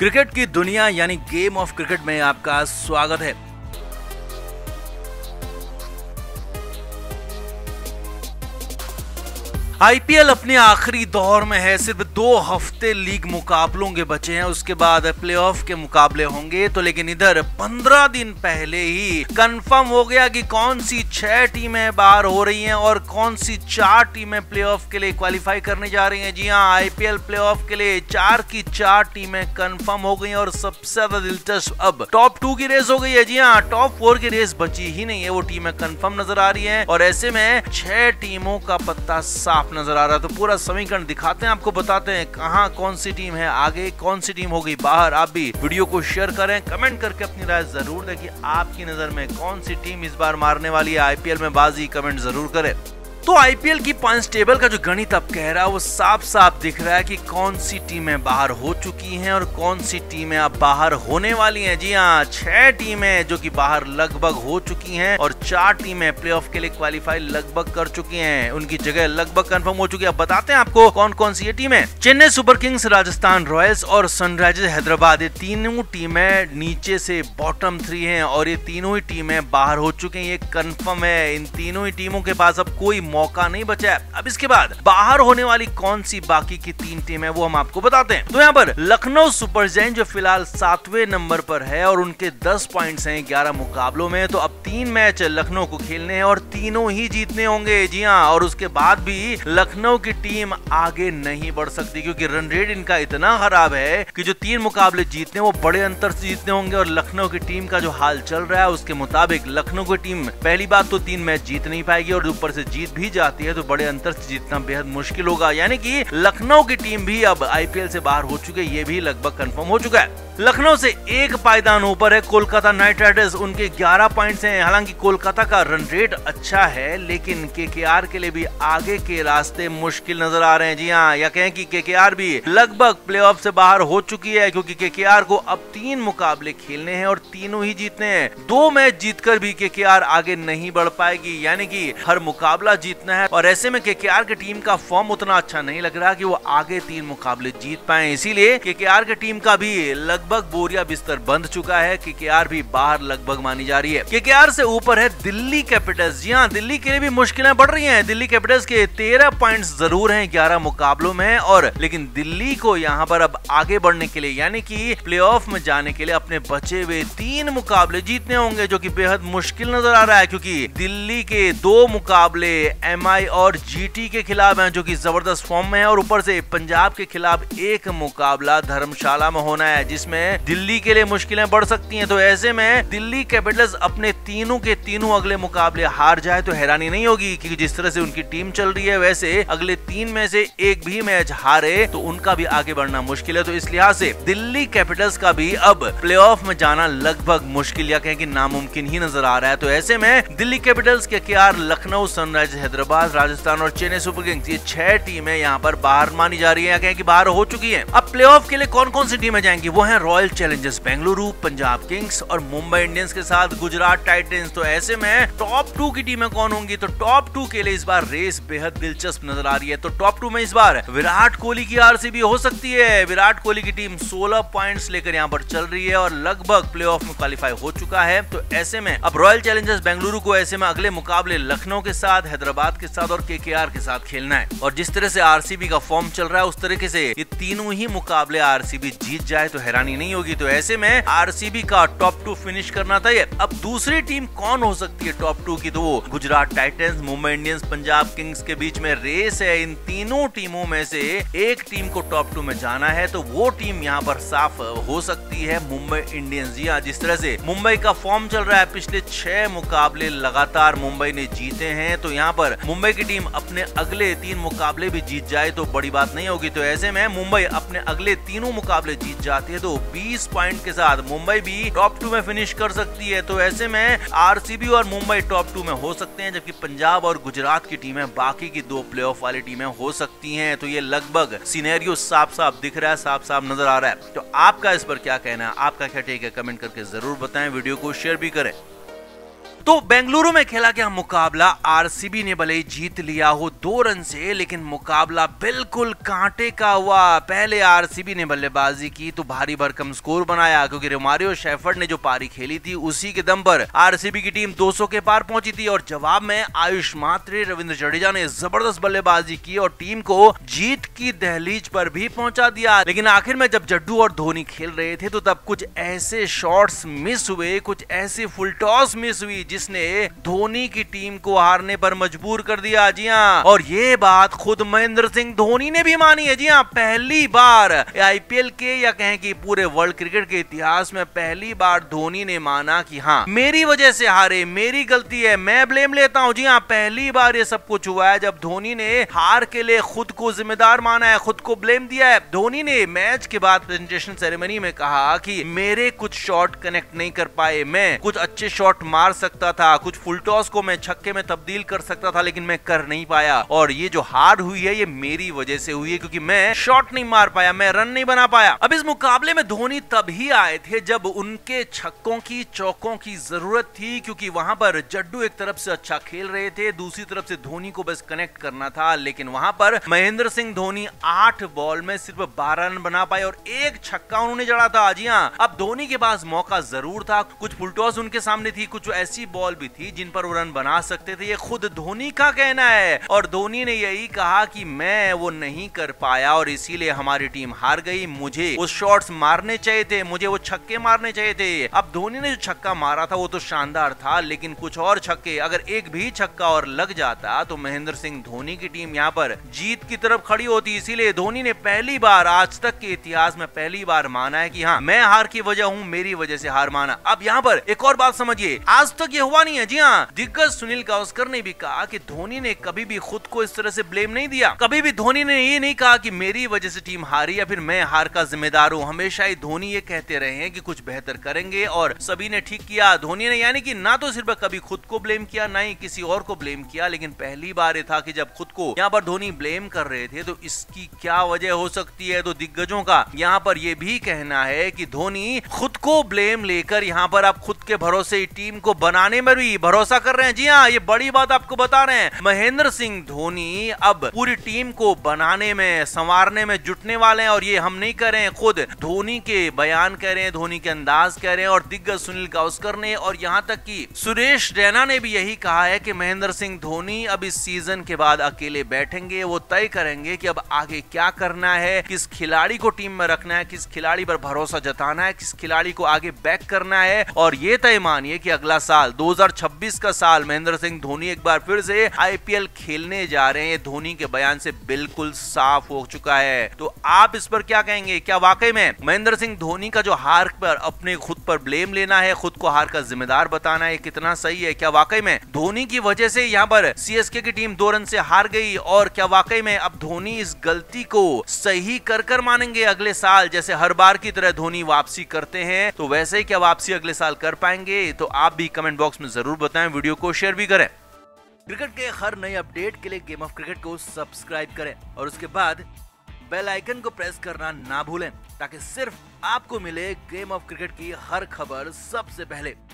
Cricket की दुनिया यानी गेम ऑफ क्रिकेट में आपका स्वागत है। आईपीएल अपने आखिरी दौर में है। सिर्फ 2 हफ्ते लीग मुकाबलों के बचे हैं, उसके बाद प्लेऑफ के मुकाबले होंगे। तो लेकिन इधर 15 दिन पहले ही कंफर्म हो गया कि कौन सी 6 टीमें बाहर हो रही हैं और कौन सी 4 टीमें प्लेऑफ के लिए क्वालिफाई करने जा रही हैं। जी हां, आईपीएल प्लेऑफ के लिए 4 की 4 टीमें कंफर्म हो गई और सबसे ज्यादा दिलचस्प अब टॉप 2 की रेस हो गई है। जी हां, टॉप 4 की रेस बची ही नहीं है, वो टीमें कंफर्म नजर आ रही हैं और ऐसे में 6 टीमों का पत्ता साफ नजर आ रहा है। तो पूरा समीकरण दिखाते हैं, आपको बताते हैं कहां कौन सी टीम है आगे, कौन सी टीम हो गई बाहर। आप भी वीडियो को शेयर करें, कमेंट करके अपनी राय जरूर दें कि आपकी नजर में कौन सी टीम इस बार मारने वाली है आईपीएल में बाजी। कमेंट जरूर करें। तो आईपीएल की पॉइंट्स टेबल का जो गणित अब कह रहा है वो साफ साफ दिख रहा है कि कौन सी टीमें बाहर हो चुकी हैं और कौन सी टीमें अब बाहर होने वाली हैं। जी हां, 6 टीमें जो कि बाहर लगभग हो चुकी हैं और 4 टीमें प्लेऑफ के लिए क्वालिफाई लगभग कर चुकी हैं, उनकी जगह लगभग कंफर्म हो चुकी है। अब बताते हैं आपको कौन कौन सी ये टीमें। Chennai super Kings, Rajasthan Royals और सनराइजर्स हैदराबाद, ये तीनों टीमें नीचे से बॉटम 3 हैं और ये तीनों ही टीमें बाहर हो चुकी हैं, ये कंफर्म है। इन तीनों ही टीमों के पास अब कोई मौका नहीं बचा है। अब इसके बाद बाहर होने वाली कौन सी बाकी की 3 टीम है वो हम आपको बताते हैं। तो यहाँ पर लखनऊ सुपर जायंट जो फिलहाल 7वें नंबर पर है और उनके 10 पॉइंट्स हैं 11 मुकाबलों में। तो अब 3 मैच लखनऊ को खेलने हैं और तीनों ही जीतने होंगे। जी हाँ, और उसके बाद भी लखनऊ की टीम आगे नहीं बढ़ सकती क्योंकि रन रेट इनका इतना खराब है कि जो 3 मुकाबले जीतने वो बड़े अंतर से जीतने होंगे। और लखनऊ की टीम का जो हाल चल रहा है उसके मुताबिक लखनऊ की टीम पहली बात तो 3 मैच जीत नहीं पाएगी और ऊपर से जीत भी जाती है तो बड़े अंतर से जीतना बेहद मुश्किल होगा। यानी कि लखनऊ की टीम भी अब आईपीएल से बाहर हो चुकी है, ये भी लगभग कंफर्म हो चुका है। लखनऊ से 1 पायदान ऊपर है कोलकाता नाइट राइडर्स, उनके 11 पॉइंट्स हैं। हालांकि कोलकाता का रन रेट अच्छा है लेकिन केकेआर के लिए भी आगे के रास्ते मुश्किल नजर आ रहे हैं। जी हाँ, या कहें कि केकेआर भी लगभग प्लेऑफ से बाहर हो चुकी है क्योंकि केकेआर को अब 3 मुकाबले खेलने हैं और तीनों ही जीतने हैं। 2 मैच जीतकर भी केकेआर आगे नहीं बढ़ पाएगी, यानी कि हर मुकाबला जीतना है और ऐसे में केकेआर की टीम का फॉर्म उतना अच्छा नहीं लग रहा कि वो आगे 3 मुकाबले जीत पाए। इसीलिए केकेआर की टीम का भी लगभग बोरिया बिस्तर बंध चुका है। केकेआर भी बाहर लगभग मानी जा रही है। केकेआर से ऊपर है दिल्ली कैपिटल्स। जी हाँ, दिल्ली के लिए भी मुश्किलें बढ़ रही हैं। दिल्ली कैपिटल्स के 13 पॉइंट्स जरूर हैं 11 मुकाबलों में और लेकिन दिल्ली को यहाँ पर अब आगे बढ़ने के लिए यानी कि प्लेऑफ में जाने के लिए अपने बचे हुए 3 मुकाबले जीतने होंगे जो कि बेहद मुश्किल नजर आ रहा है क्योंकि दिल्ली के 2 मुकाबले एमआई और जीटी के खिलाफ हैं जो कि जबरदस्त फॉर्म में है और ऊपर से पंजाब के खिलाफ 1 मुकाबला धर्मशाला में होना है जिसमें दिल्ली के लिए मुश्किलें बढ़ सकती हैं। तो ऐसे में दिल्ली कैपिटल्स अपने तीनों के तीनों अगले मुकाबले हार जाए तो हैरानी नहीं होगी क्योंकि जिस तरह से उनकी टीम चल रही है वैसे अगले 3 में से 1 भी मैच हारे तो उनका भी आगे बढ़ना मुश्किल है। तो इस लिहाज से दिल्ली कैपिटल्स का भी अब प्लेऑफ में जाना लगभग मुश्किल या कहें कि नामुमकिन ही नजर आ रहा है। तो ऐसे में Delhi Capitals, KKR, Lucknow, Sunrisers Hyderabad, Rajasthan और चेन्नई सुपर किंग्स, ये 6 टीमें यहाँ पर बाहर मानी जा रही है या कहें कि बाहर हो चुकी है। अब प्लेऑफ के लिए कौन कौन सी टीमें जाएंगी वो है royal Challengers Bengaluru, Punjab Kings और मुंबई इंडियंस के साथ गुजरात टाइटंस। तो ऐसे में टॉप 2 की टीमें कौन होंगी तो टॉप 2 के लिए इस बार रेस बेहद दिलचस्प नजर आ रही है। तो टॉप 2 में इस बार विराट कोहली की आरसीबी हो सकती है। विराट कोहली की टीम 16 पॉइंट्स लेकर यहाँ पर चल रही है और लगभग प्लेऑफ में क्वालिफाई हो चुका है। तो ऐसे में अब रॉयल चैलेंजर्स बेंगलुरु को ऐसे में अगले मुकाबले लखनऊ के साथ, हैदराबाद के साथ और केकेआर के साथ खेलना है और जिस तरह से आरसीबी का फॉर्म चल रहा है उस तरीके से ये तीनों ही मुकाबले आरसीबी जीत जाए तो हैरानी नहीं होगी। तो ऐसे में आरसीबी का टॉप 2 फिनिश करना था। अब दूसरी टीम कौन हो सकती है टॉप 2 की तो वो Gujarat Titans, Mumbai Indians, Punjab Kings के बीच में रेस है। इन तीनों टीमों में से एक टीम को टॉप 2 में जाना है तो वो टीम यहाँ पर साफ हो सकती है मुंबई इंडियंस। जी हाँ, जिस तरह से मुंबई का फॉर्म चल रहा है, पिछले 6 मुकाबले लगातार मुंबई ने जीते हैं तो यहाँ पर मुंबई की टीम अपने अगले 3 मुकाबले भी जीत जाए तो बड़ी बात नहीं होगी। तो ऐसे में मुंबई अपने अगले तीनों मुकाबले जीत जाती है तो 20 पॉइंट के साथ मुंबई भी टॉप 2 में फिनिश कर सकती है। तो ऐसे में आरसीबी और मुंबई टॉप 2 में हो सकते हैं जबकि पंजाब और गुजरात की टीमें बाकी की 2 प्लेऑफ वाली टीमें हो सकती हैं। तो ये लगभग सिनेरियो साफ साफ दिख रहा है, साफ साफ नजर आ रहा है। तो आपका इस पर क्या कहना है, आपका क्या टेक है, कमेंट करके जरूर बताएं, वीडियो को शेयर भी करें। तो बेंगलुरु में खेला गया मुकाबला आरसीबी ने भले ही जीत लिया हो 2 रन से, लेकिन मुकाबला बिल्कुल कांटे का हुआ। पहले आरसीबी ने बल्लेबाजी की तो भारी भरकम स्कोर बनाया, क्योंकि रोमारियो शेफर्ड ने जो पारी खेली थी उसी के दम पर आरसीबी की टीम 200 के पार पहुंची थी। और जवाब में आयुष मात्रे, रविंद्र जडेजा ने जबरदस्त बल्लेबाजी की और टीम को जीत की दहलीज पर भी पहुंचा दिया। लेकिन आखिर में जब जड्डू और धोनी खेल रहे थे तो तब कुछ ऐसे शॉट्स मिस हुए, कुछ ऐसी फुल टॉस मिस हुई जिसने धोनी की टीम को हारने पर मजबूर कर दिया। जी हां, और ये बात खुद महेंद्र सिंह धोनी ने भी मानी है। जी हां, पहली बार आईपीएल के या कहें कि पूरे वर्ल्ड क्रिकेट के इतिहास में पहली बार धोनी ने माना कि हाँ मेरी वजह से हारे, मेरी गलती है, मैं ब्लेम लेता हूं। जी हां, पहली बार ये सब कुछ हुआ है जब धोनी ने हार के लिए खुद को जिम्मेदार माना है, खुद को ब्लेम दिया है। धोनी ने मैच के बाद प्रेजेंटेशन सेरेमनी में कहा कि मेरे कुछ शॉट कनेक्ट नहीं कर पाए, मैं कुछ अच्छे शॉट मार सकता था, कुछ फुल टॉस को मैं छक्के में तब्दील कर सकता था, लेकिन मैं कर नहीं पाया। और ये जो हार हुई है ये मेरी वजह से हुई है, क्योंकि मैं शॉट नहीं मार पाया, मैं रन नहीं बना पाया। अब इस मुकाबले में धोनी तभी आए थे जब उनके छक्कों की चौकों की जरूरत थी, क्योंकि वहां पर जड्डू एक तरफ से अच्छा खेल रहे थे, दूसरी तरफ से धोनी को बस कनेक्ट करना था। लेकिन वहां पर महेंद्र सिंह धोनी 8 बॉल में सिर्फ 12 रन बना पाए और 1 छक्का उन्होंने जड़ा था। जी हां, अब धोनी के पास मौका जरूर था, कुछ फुल टॉस उनके सामने थी, कुछ ऐसी बॉल भी थी जिन पर वो रन बना सकते थे। ये खुद धोनी का कहना है और धोनी ने यही कहा कि मैं वो नहीं कर पाया और इसीलिए हमारी टीम हार गई। मुझे वो शॉट्स मारने चाहिए थे, मुझे वो छक्के मारने चाहिए थे। अब धोनी ने जो छक्का मारा था वो तो शानदार था, लेकिन कुछ और छक्के, अगर एक भी छक्का और लग जाता तो महेंद्र सिंह धोनी की टीम यहाँ पर जीत की तरफ खड़ी होती। इसीलिए धोनी ने पहली बार आज तक के इतिहास में पहली बार माना है कि हाँ मैं हार की वजह हूँ, मेरी वजह से हार माना। अब यहाँ पर एक और बात समझिए, आज तक ये हुआ नहीं है। जी हाँ, दिग्गज सुनील गावस्कर ने भी कहा कि धोनी ने कभी भी खुद को इस तरह से ब्लेम नहीं दिया, कभी भी धोनी ने ये नहीं कहा कि मेरी वजह से टीम हारी या फिर मैं हार का जिम्मेदार हूँ। हमेशा ही धोनी ये कहते रहे हैं कि कुछ बेहतर करेंगे और सभी ने ठीक किया। धोनी ने यानी कि ना तो सिर्फ कभी खुद को ब्लेम किया, ना ही किसी और को ब्लेम किया, लेकिन पहली बार ये था कि जब खुद को यहाँ पर धोनी ब्लेम कर रहे थे तो इसकी क्या वजह हो सकती है। तो दिग्गजों का यहाँ पर यह भी कहना है कि धोनी खुद को ब्लेम लेकर यहाँ पर आप खुद के भरोसे टीम को बनाने में भी भरोसा कर रहे हैं। जी हाँ, ये बड़ी बात आपको बता रहे हैं, महेंद्र सिंह धोनी अब पूरी टीम को बनाने में, संवारने में जुटने वाले हैं। और ये हम नहीं कह रहे हैं, खुद धोनी के बयान कह रहे हैं, धोनी के अंदाज कह रहे हैं और दिग्गज सुनील गावस्कर ने और यहाँ तक कि सुरेश रैना ने भी यही कहा है कि महेंद्र सिंह धोनी अब इस सीजन के बाद अकेले बैठेंगे, वो तय करेंगे कि अब आगे क्या करना है, किस खिलाड़ी को टीम में रखना है, किस खिलाड़ी पर भरोसा जताना है, किस खिलाड़ी को आगे बैक करना है। और ये तय मानिए कि अगला साल 2026 का साल महेंद्र सिंह धोनी एक बार फिर से आईपीएल खेलने जा रहे हैं। धोनी के बयान से बिल्कुल साफ हो चुका है। तो आप इस पर क्या कहेंगे? क्या वाकई में महेंद्र सिंह धोनी का जो हार पर अपने खुद पर ब्लेम लेना है, खुद को हार का जिम्मेदार बताना है, कितना सही है? क्या वाकई में धोनी की वजह से यहाँ पर सीएसके की टीम 2 रन से हार गई? और क्या वाकई में अब धोनी इस गलती को सही कर मानेंगे अगले साल, जैसे हर बार की तरह धोनी वापसी करते हैं तो वैसे ही क्या वापसी अगले साल कर पाएंगे? तो आप भी कमेंट बॉक्स में जरूर बताएं, वीडियो को शेयर भी करें। क्रिकेट के हर नए अपडेट के लिए गेम ऑफ क्रिकेट को सब्सक्राइब करें और उसके बाद बेल आइकन को प्रेस करना ना भूलें, ताकि सिर्फ आपको मिले गेम ऑफ क्रिकेट की हर खबर सबसे पहले।